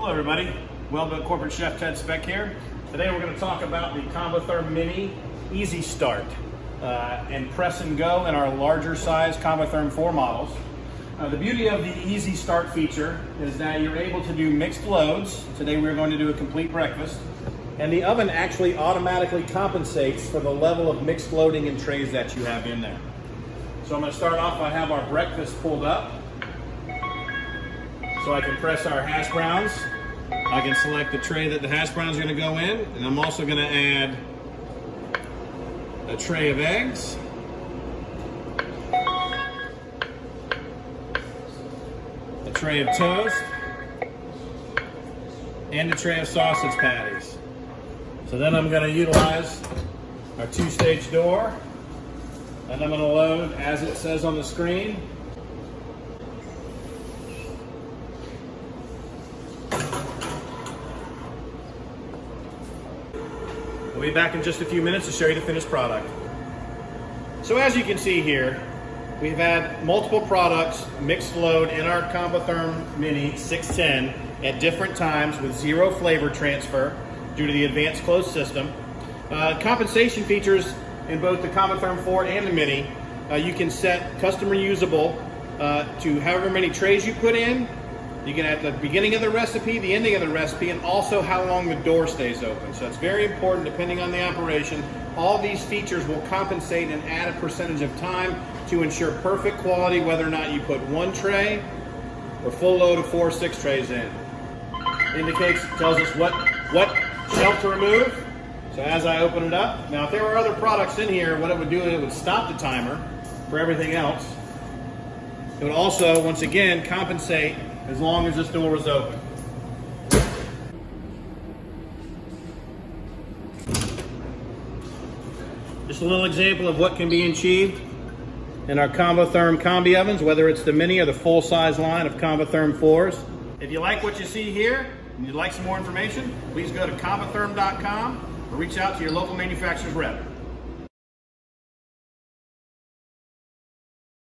Hello everybody, Wellbuilt Corporate Chef Ted Speck here. Today we're going to talk about the Convotherm Mini easyStart and press and go in our larger size Convotherm 4 models. The beauty of the easyStart feature is that you're able to do mixed loads. Today we're going to do a complete breakfast. And the oven actually automatically compensates for the level of mixed loading and trays that you have in there. So I'm going to start off, I have our breakfast pulled up. So I can press our hash browns. I can select the tray that the hash browns are going to go in, and I'm also going to add a tray of eggs, a tray of toast, and a tray of sausage patties. So then I'm going to utilize our two-stage door, and I'm going to load as it says on the screen. We'll be back in just a few minutes to show you the finished product. So as you can see here, we've had multiple products mixed load in our Convotherm Mini 610 at different times with zero flavor transfer due to the advanced closed system. Compensation features in both the Convotherm 4 and the Mini. You can set custom reusable to however many trays you put in. You can at the beginning of the recipe, the ending of the recipe, and also how long the door stays open. So it's very important depending on the operation. All these features will compensate and add a percentage of time to ensure perfect quality whether or not you put one tray or full load of 4 or 6 trays in. Tells us what shelf to remove. So as I open it up, now if there were other products in here, what it would do is it would stop the timer for everything else. It would also, once again, compensate as long as this door was open. Just a little example of what can be achieved in our Convotherm combi ovens, whether it's the Mini or the full-size line of Convotherm 4s. If you like what you see here and you'd like some more information, please go to convotherm.com or reach out to your local manufacturer's rep.